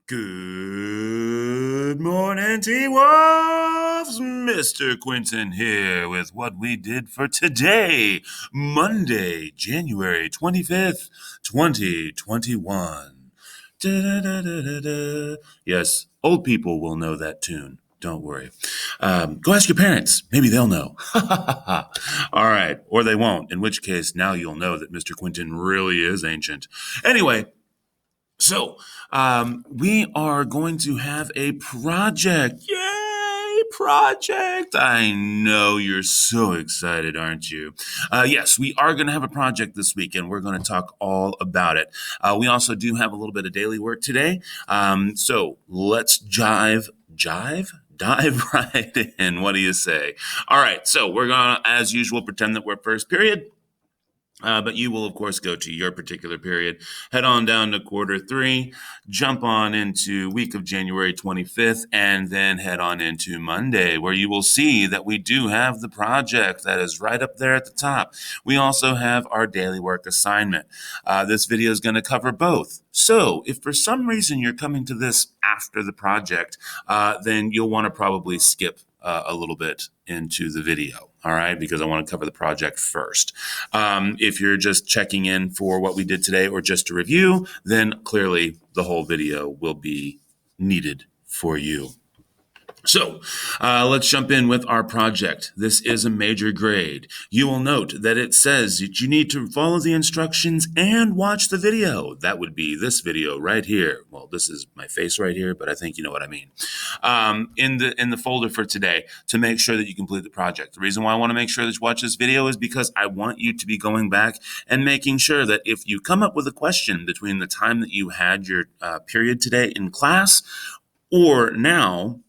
Good morning, T-Wolves! Mr. Quinton here with what we did for today, Monday, January 25th, 2021. Da-da-da-da-da-da. Yes, old people will know that tune. Don't worry. Go ask your parents. Maybe they'll know. All right. Or they won't, in which case now you'll know that Mr. Quinton really is ancient. Anyway, we are going to have a project. Yay, project. I know you're so excited, aren't you? Yes, we are going to have a project this week, and we're going to talk all about it. We also do have a little bit of daily work today. So let's dive right in. What do you say? All right, so we're going to, as usual, pretend that we're first period. But you will, of course, go to your particular period, head on down to quarter three, jump on into week of January 25th, and then head on into Monday, where you will see that we do have the project that is right up there at the top. We also have our daily work assignment. This video is going to cover both. So if for some reason you're coming to this after the project, then you'll want to probably skip a little bit into the video, all right, because I want to cover the project first. If you're just checking in for what we did today or just to review, then clearly the whole video will be needed for you. So let's jump in with our project. This is a major grade. You will note that it says that you need to follow the instructions and watch the video. That would be this video right here. Well, this is my face right here, but I think you know what I mean. In the folder for today to make sure that you complete the project. The reason why I want to make sure that you watch this video is because I want you to be going back and making sure that if you come up with a question between the time that you had your period today in class or now,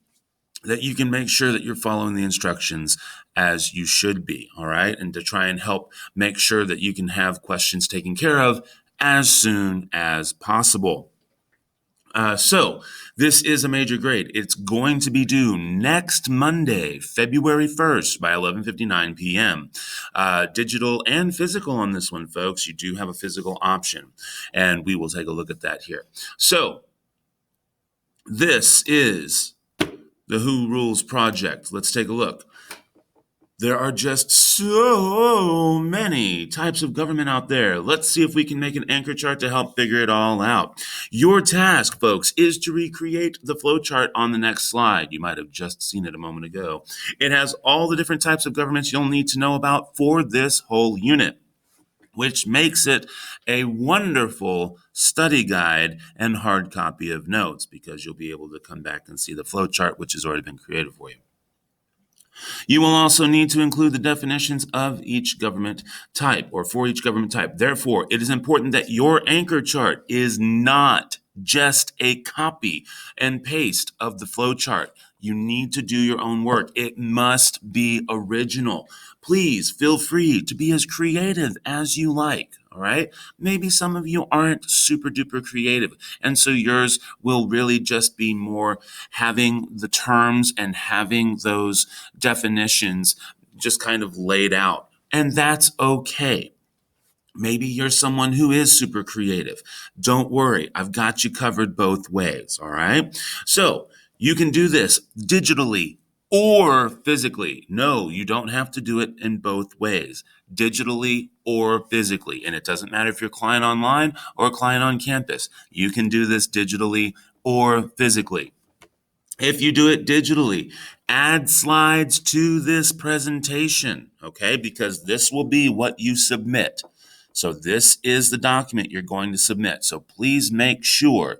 that you can make sure that you're following the instructions as you should be, all right? And to try and help make sure that you can have questions taken care of as soon as possible. So this is a major grade. It's going to be due next Monday, February 1st by 11:59 p.m. Digital and physical on this one, folks. You do have a physical option, and we will take a look at that here. So this is the Who Rules Project. Let's take a look. There are just so many types of government out there. Let's see if we can make an anchor chart to help figure it all out. Your task, folks, is to recreate the flowchart on the next slide. You might have just seen it a moment ago. It has all the different types of governments you'll need to know about for this whole unit, which makes it a wonderful study guide and hard copy of notes because you'll be able to come back and see the flowchart, which has already been created for you. You will also need to include the definitions of each government type or for each government type. Therefore, it is important that your anchor chart is not just a copy and paste of the flowchart. You need to do your own work. It must be original. Please feel free to be as creative as you like. All right. Maybe some of you aren't super duper creative. And so yours will really just be more having the terms and having those definitions just kind of laid out. And that's okay. Maybe you're someone who is super creative. Don't worry. I've got you covered both ways. All right. So you can do this digitally or physically. No, you don't have to do it in both ways, digitally or physically. And it doesn't matter if you're a client online or a client on campus. You can do this digitally or physically. If you do it digitally, add slides to this presentation, okay? Because this will be what you submit. So this is the document you're going to submit. So please make sure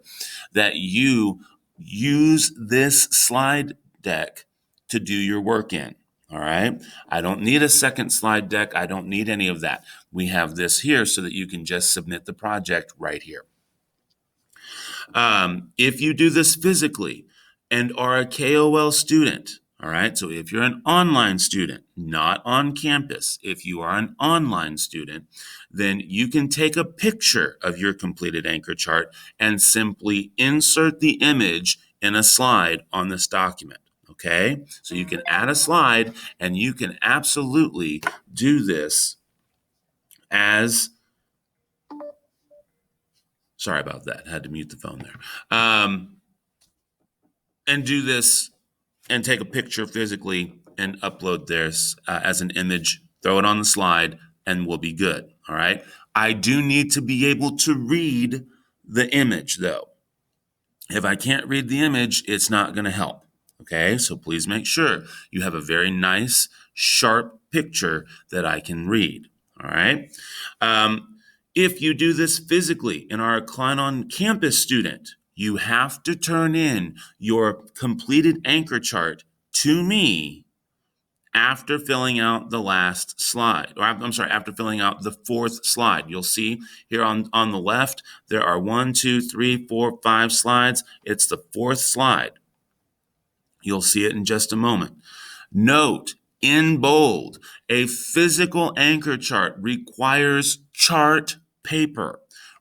that you use this slide deck to do your work in. All right. I don't need a second slide deck. I don't need any of that. We have this here so that you can just submit the project right here. If you do this physically and are a KOL student, all right, so if you're an online student, not on campus, if you are an online student, then you can take a picture of your completed anchor chart and simply insert the image in a slide on this document. Okay, so you can add a slide and you can absolutely do this as, sorry about that, I had to mute the phone there. and do this and take a picture physically and upload this as an image, throw it on the slide, and we'll be good. All right. I do need to be able to read the image though. If I can't read the image, it's not going to help. Okay. So please make sure you have a very nice, sharp picture that I can read. All right. If you do this physically and are a Klein on Campus student, you have to turn in your completed anchor chart to me after filling out the last slide, or I'm sorry, after filling out the fourth slide. You'll see here on the left, there are 1, 2, 3, 4, 5 slides. It's the fourth slide. You'll see it in just a moment. Note in bold, a physical anchor chart requires chart paper.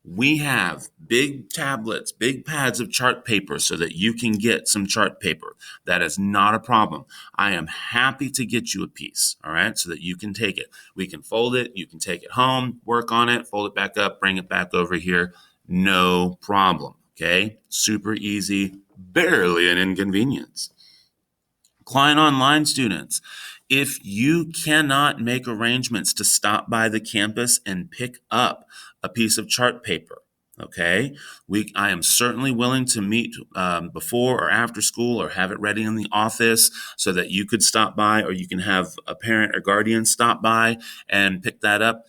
We have big tablets, big pads of chart paper so that you can get some chart paper. That is not a problem. I am happy to get you a piece, all right, so that you can take it. We can fold it, you can take it home, work on it, fold it back up, bring it back over here. No problem, okay? Super easy, barely an inconvenience. Klein Online students, if you cannot make arrangements to stop by the campus and pick up a piece of chart paper, okay, I am certainly willing to meet before or after school or have it ready in the office so that you could stop by, or you can have a parent or guardian stop by and pick that up.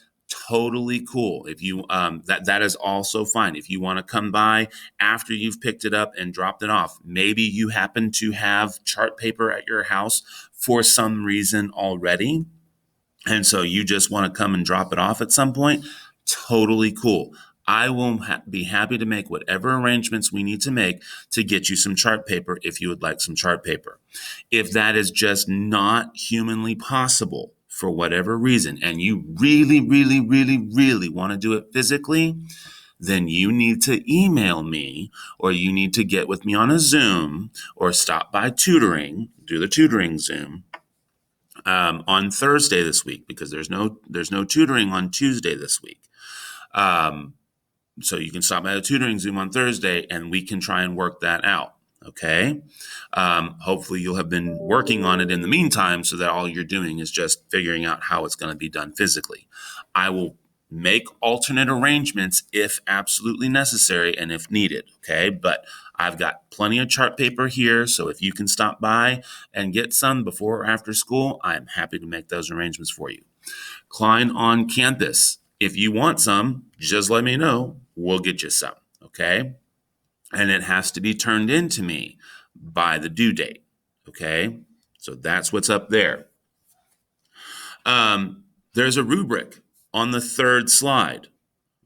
Totally cool. If you that is also fine. If you want to come by after you've picked it up and dropped it off, maybe you happen to have chart paper at your house for some reason already, and so you just want to come and drop it off at some point. Totally cool. I will be happy to make whatever arrangements we need to make to get you some chart paper if you would like some chart paper. If that is just not humanly possible for whatever reason, and you really, really, really, really want to do it physically, then you need to email me, or you need to get with me on a Zoom, or stop by tutoring, do the tutoring Zoom on Thursday this week, because there's no tutoring on Tuesday this week. So you can stop by the tutoring Zoom on Thursday and we can try and work that out. Okay. Hopefully you'll have been working on it in the meantime so that all you're doing is just figuring out how it's going to be done physically. I will make alternate arrangements if absolutely necessary and if needed. Okay. But I've got plenty of chart paper here. So if you can stop by and get some before or after school, I'm happy to make those arrangements for you. Klein on Campus. If you want some, just let me know. We'll get you some, okay? And it has to be turned in to me by the due date, okay? So that's what's up there. There's a rubric on the third slide,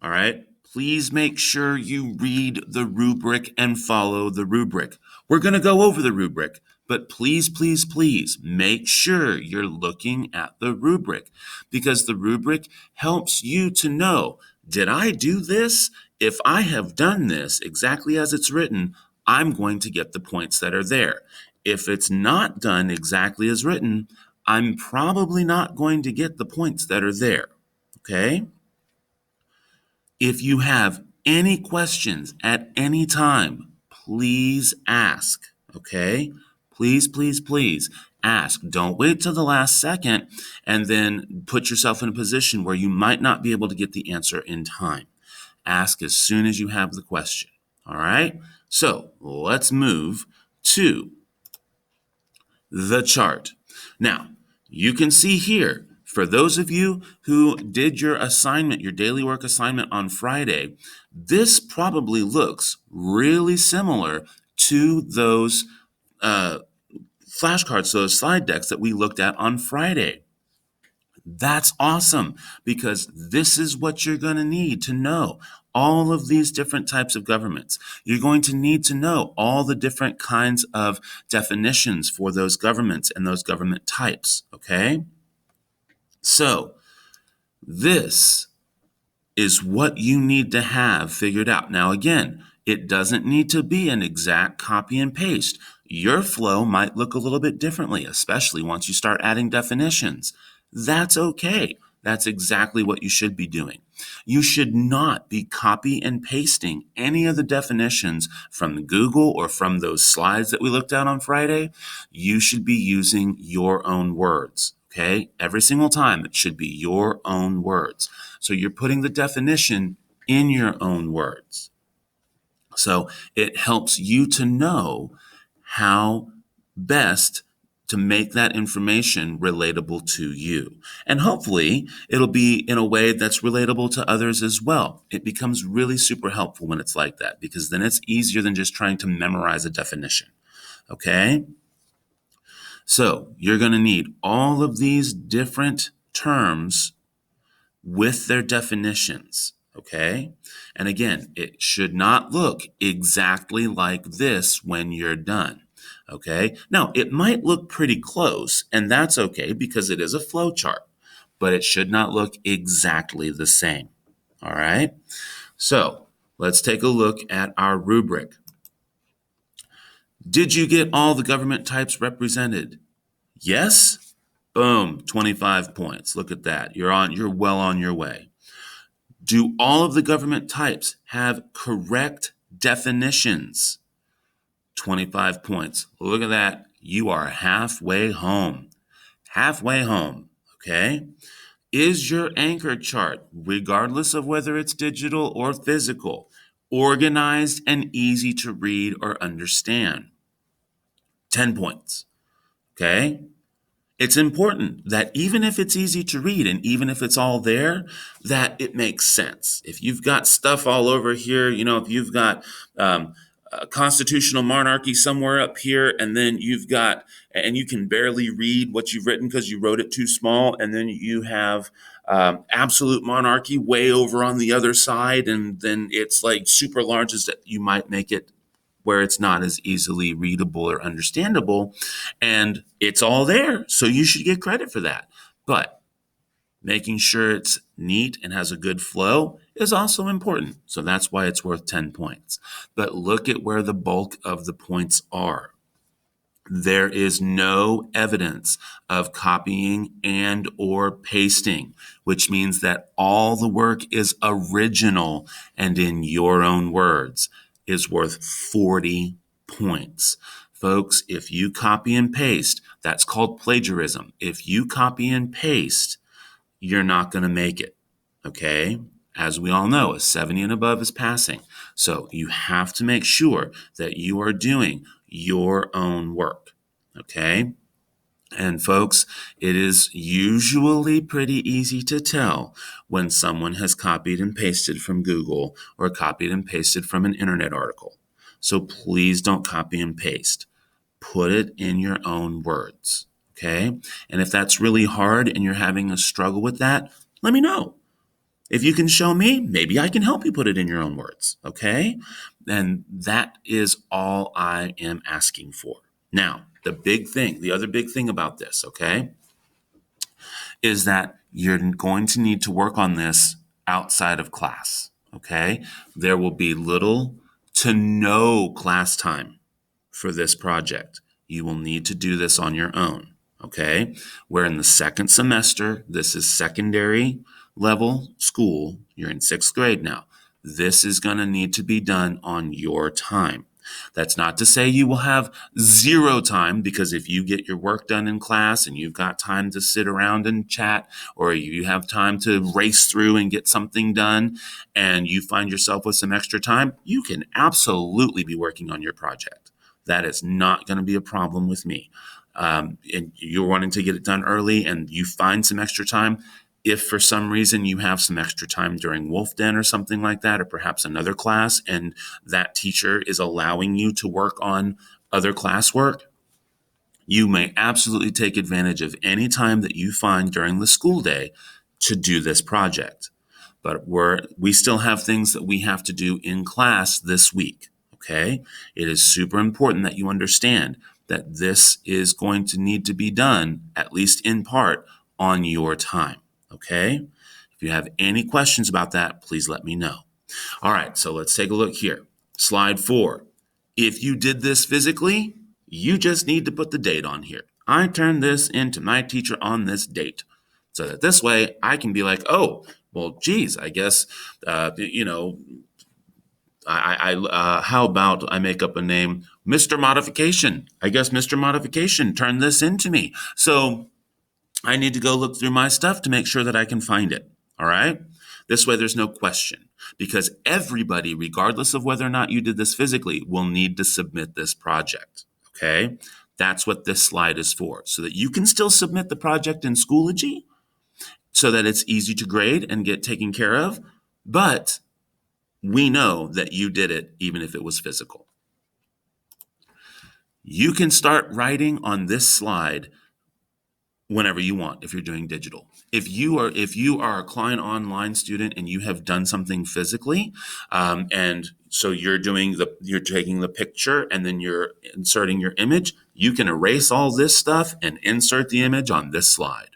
all right? Please make sure you read the rubric and follow the rubric. We're going to go over the rubric, but please, please, please make sure you're looking at the rubric, because the rubric helps you to know, did I do this? If I have done this exactly as it's written, I'm going to get the points that are there. If it's not done exactly as written, I'm probably not going to get the points that are there. Okay? If you have any questions at any time, please ask. Okay? Please, please, please ask. Don't wait till the last second and then put yourself in a position where you might not be able to get the answer in time. Ask as soon as you have the question. All right? So let's move to the chart. Now, you can see here, for those of you who did your assignment, your daily work assignment on Friday, this probably looks really similar to those flashcards, those slide decks that we looked at on Friday. That's awesome, because this is what you're going to need to know all of these different types of governments. You're going to need to know all the different kinds of definitions for those governments and those government types, okay? So this is what you need to have figured out. Now, again, it doesn't need to be an exact copy and paste. Your flow might look a little bit differently, especially once you start adding definitions. That's okay. That's exactly what you should be doing. You should not be copy and pasting any of the definitions from Google or from those slides that we looked at on Friday. You should be using your own words. Okay? Every single time it should be your own words. So you're putting the definition in your own words. So it helps you to know how best to make that information relatable to you. And hopefully it'll be in a way that's relatable to others as well. It becomes really super helpful when it's like that, because then it's easier than just trying to memorize a definition. Okay? So you're going to need all of these different terms with their definitions. Okay? And again, it should not look exactly like this when you're done. Okay? Now, it might look pretty close, and that's okay because it is a flow chart, but it should not look exactly the same. All right? So let's take a look at our rubric. Did you get all the government types represented? Yes? Boom, 25 points. Look at that. You're well on your way. Do all of the government types have correct definitions? 25 points. Look at that. You are halfway home. Halfway home, okay? Is your anchor chart, regardless of whether it's digital or physical, organized and easy to read or understand? 10 points, okay? It's important that even if it's easy to read and even if it's all there, that it makes sense. If you've got stuff all over here, if you've got a constitutional monarchy somewhere up here, and then and you can barely read what you've written because you wrote it too small, and then you have absolute monarchy way over on the other side, and then it's like super large, that you might make it where it's not as easily readable or understandable, and it's all there. So you should get credit for that. But making sure it's neat and has a good flow is also important. So that's why it's worth 10 points. But look at where the bulk of the points are. There is no evidence of copying and or pasting, which means that all the work is original and in your own words, is worth 40 points. Folks, if you copy and paste, that's called plagiarism. If you copy and paste, you're not going to make it. Okay? As we all know, a 70 and above is passing. So you have to make sure that you are doing your own work. Okay? And folks, it is usually pretty easy to tell when someone has copied and pasted from Google or copied and pasted from an internet article. So please don't copy and paste. Put it in your own words. Okay? And if that's really hard and you're having a struggle with that, let me know. If you can show me, maybe I can help you put it in your own words. Okay? And that is all I am asking for. Now, the other big thing about this, okay, is that you're going to need to work on this outside of class, okay? There will be little to no class time for this project. You will need to do this on your own, okay? We're in the second semester. This is secondary level school. You're in 6th grade now. This is going to need to be done on your time. That's not to say you will have zero time, because if you get your work done in class and you've got time to sit around and chat, or you have time to race through and get something done, and you find yourself with some extra time, you can absolutely be working on your project. That is not going to be a problem with me. And you're wanting to get it done early and you find some extra time. If for some reason you have some extra time during Wolf Den or something like that, or perhaps another class, and that teacher is allowing you to work on other classwork, you may absolutely take advantage of any time that you find during the school day to do this project. But we still have things that we have to do in class this week, okay? It is super important that you understand that this is going to need to be done, at least in part, on your time. Okay? If you have any questions about that, please let me know. All right, so let's take a look here. Slide 4. If you did this physically, you just need to put the date on here. I turned this into my teacher on this date, so that this way I can be like, oh, Well, geez, I guess, you know, how about I make up a name, Mr. Modification? I guess Mr. Modification turned this into me. So I need to go look through my stuff to make sure that I can find it. All right. This way, there's no question because everybody, regardless of whether or not you did this physically, will need to submit this project. Okay. That's what this slide is for, so that you can still submit the project in Schoology so that it's easy to grade and get taken care of. But we know that you did it even if it was physical. You can start writing on this slide whenever you want if you're doing digital. If you are a Klein online student and you have done something physically, and so you're taking the picture and then you're inserting your image, you can erase all this stuff and insert the image on this slide.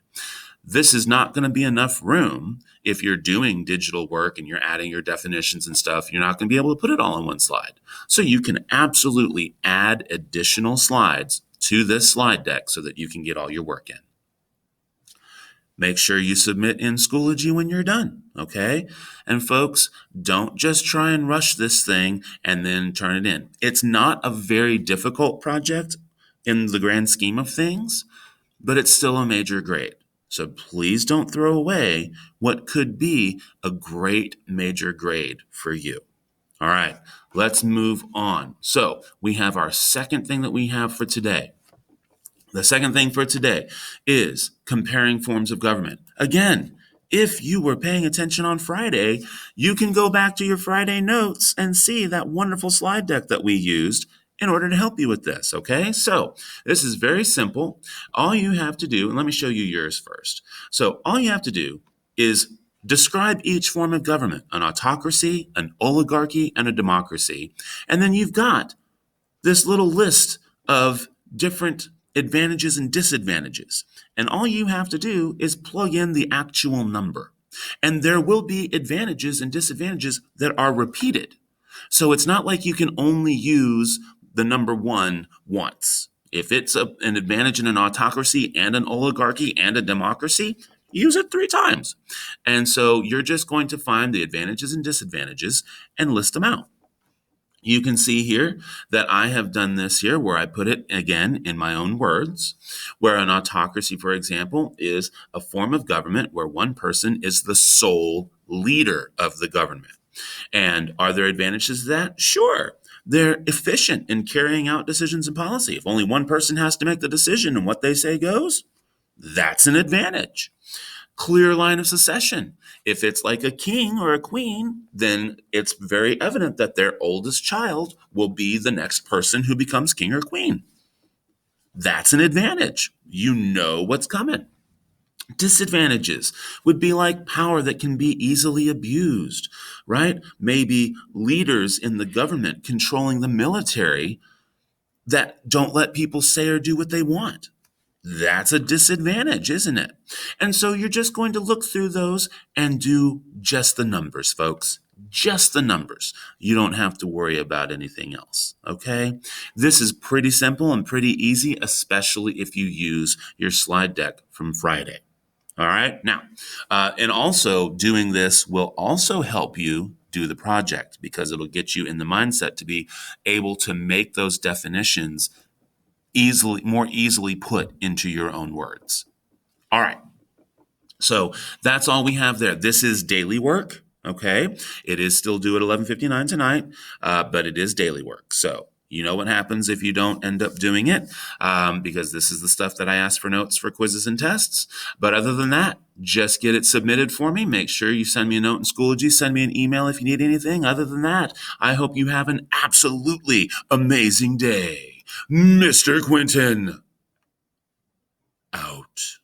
This is not going to be enough room if you're doing digital work and you're adding your definitions and stuff. You're not going to be able to put it all on one slide. So you can absolutely add additional slides to this slide deck so that you can get all your work in. Make sure you submit in Schoology when you're done, okay? And folks, don't just try and rush this thing and then turn it in. It's not a very difficult project in the grand scheme of things, but it's still a major grade. So please don't throw away what could be a great major grade for you. All right, let's move on. So we have our second thing that we have for today. The second thing for today is comparing forms of government. Again, if you were paying attention on Friday, you can go back to your Friday notes and see that wonderful slide deck that we used in order to help you with this, okay? So this is very simple. All you have to do, and let me show you yours first. So all you have to do is describe each form of government, an autocracy, an oligarchy, and a democracy. And then you've got this little list of different advantages and disadvantages. And all you have to do is plug in the actual number. And there will be advantages and disadvantages that are repeated. So it's not like you can only use the number one once. If it's an advantage in an autocracy and an oligarchy and a democracy, use it 3 times. And so you're just going to find the advantages and disadvantages and list them out. You can see here that I have done this here where I put it again in my own words, where an autocracy, for example, is a form of government where one person is the sole leader of the government. And are there advantages to that? Sure. They're efficient in carrying out decisions and policy. If only one person has to make the decision and what they say goes, that's an advantage. Clear line of succession. If it's like a king or a queen, then it's very evident that their oldest child will be the next person who becomes king or queen. That's an advantage. You know what's coming. Disadvantages would be like power that can be easily abused, right? Maybe leaders in the government controlling the military that don't let people say or do what they want. That's a disadvantage, isn't it? And so you're just going to look through those and do just the numbers, folks. Just the numbers. You don't have to worry about anything else, okay? This is pretty simple and pretty easy, especially if you use your slide deck from Friday. All right. Now, and also doing this will also help you do the project because it'll get you in the mindset to be able to make those definitions more easily put into your own words. All right. So that's all we have there. This is daily work. Okay. It is still due at 11:59 tonight, but it is daily work. So you know what happens if you don't end up doing it, because this is the stuff that I ask for notes for quizzes and tests. But other than that, just get it submitted for me. Make sure you send me a note in Schoology. Send me an email if you need anything. Other than that, I hope you have an absolutely amazing day. Mr. Quinton, out.